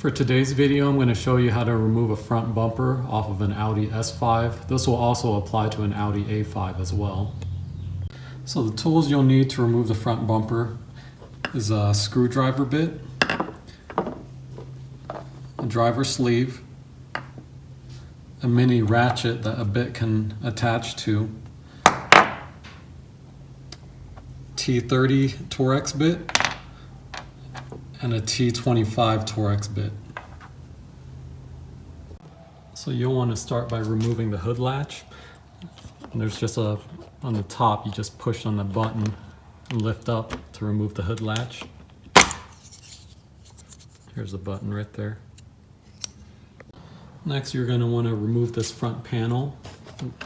For today's video, I'm going to show you how to remove a front bumper off of an Audi S5. This will also apply to an Audi A5 as well. So the tools you'll need to remove the front bumper is a screwdriver bit, a driver sleeve, a mini ratchet that a bit can attach to, T30 torx bit, and a T25 torx bit. So you'll want to start by removing the hood latch. And there's just on the top, you just push on the button and lift up to remove the hood latch. Here's the button right there. Next, you're going to want to remove this front panel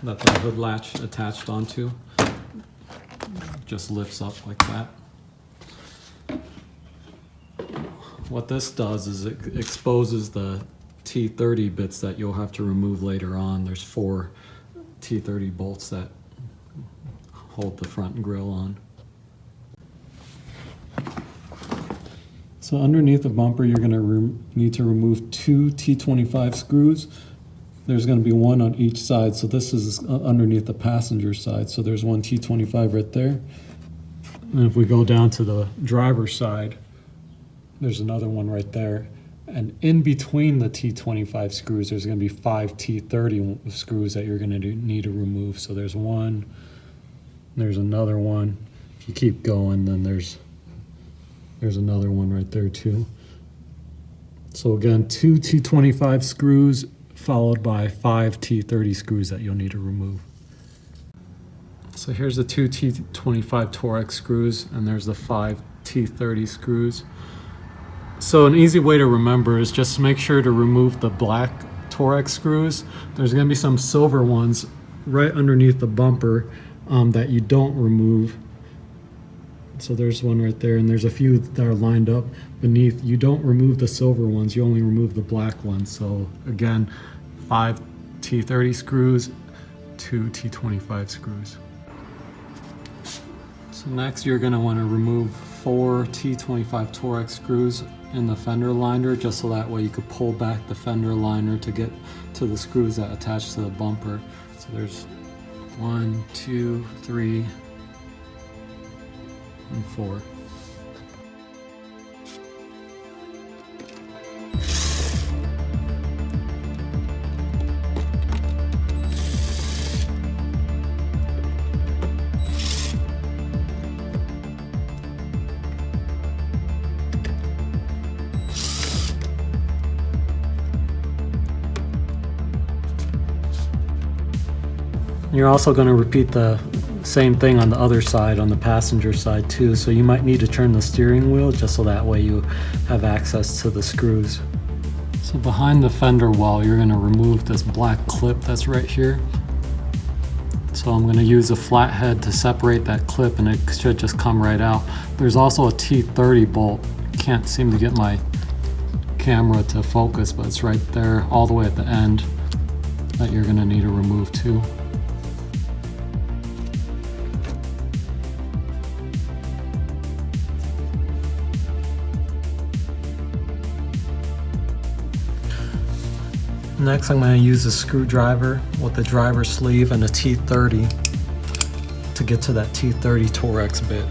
that the hood latch attached onto. Just lifts up like that. What this does is it exposes the T30 bits that you'll have to remove later on. There's 4 T30 bolts that hold the front grille on. So underneath the bumper, you're going to need to remove 2 T25 screws. There's going to be one on each side. So this is underneath the passenger side. So there's one T25 right there. And if we go down to the driver's side, there's another one right there. And in between the T25 screws, there's going to be 5 T30 screws that you're going to need to remove. So there's one, there's another one. If you keep going, then there's another one right there too. So again, 2 T25 screws followed by 5 T30 screws that you'll need to remove. So here's the 2 T25 torx screws, and there's the 5 T30 screws. So an easy way to remember is just make sure to remove the black torx screws. There's going to be some silver ones right underneath the bumper that you don't remove. So there's one right there, and there's a few that are lined up beneath. You don't remove the silver ones, you only remove the black ones. So again, 5 T30 screws, 2 T25 screws. So next you're going to want to remove 4 T25 torx screws in the fender liner, just so that way you could pull back the fender liner to get to the screws that attach to the bumper. So there's 1, 2, 3, and 4. You're also going to repeat the same thing on the other side, on the passenger side too, so you might need to turn the steering wheel just so that way you have access to the screws. So behind the fender well, you're going to remove this black clip that's right here. So I'm going to use a flathead to separate that clip, and it should just come right out. There's also a T30 bolt. Can't seem to get my camera to focus, but it's right there all the way at the end that you're going to need to remove too. Next, I'm going to use a screwdriver with the driver sleeve and a T30 to get to that T30 torx bit.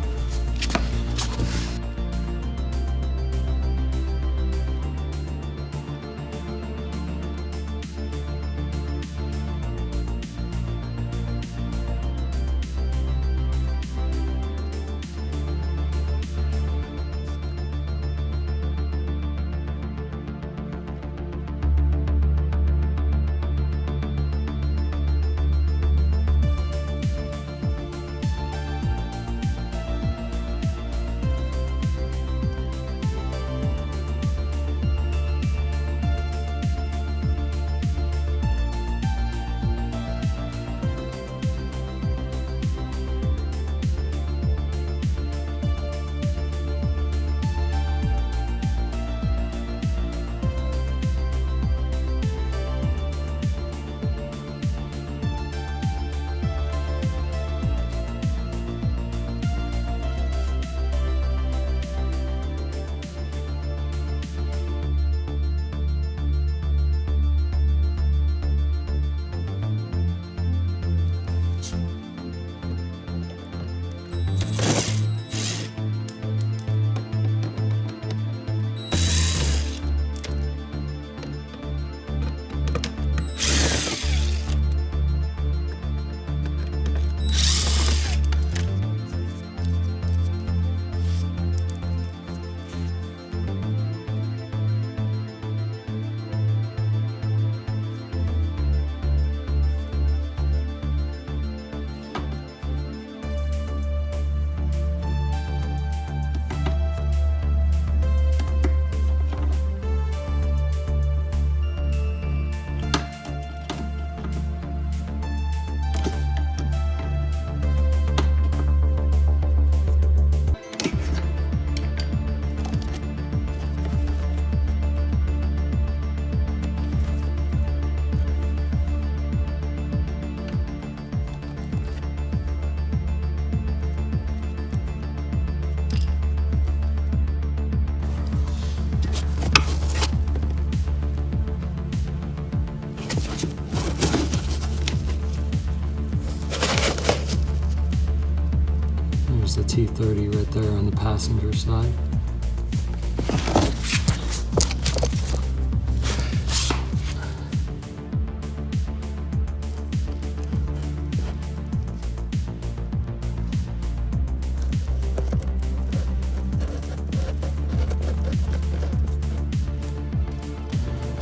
There's the T30 right there on the passenger side.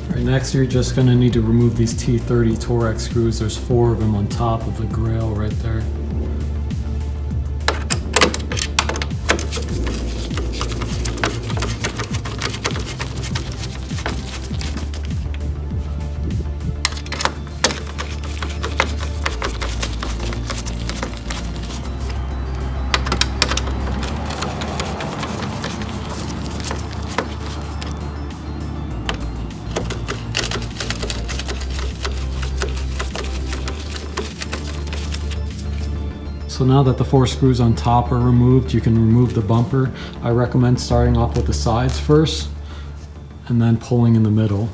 Right, next you're just going to need to remove these T30 torx screws. There's 4 of them on top of the grill right there. So now that the 4 screws on top are removed, you can remove the bumper. I recommend starting off with the sides first and then pulling in the middle.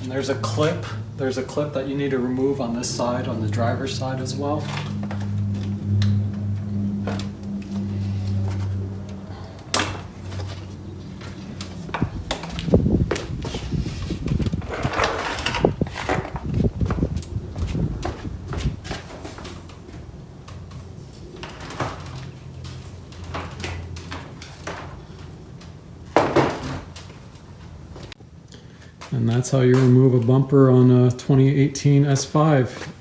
And there's a clip that you need to remove on this side, on the driver's side as well. And that's how you remove a bumper on a 2018 S5.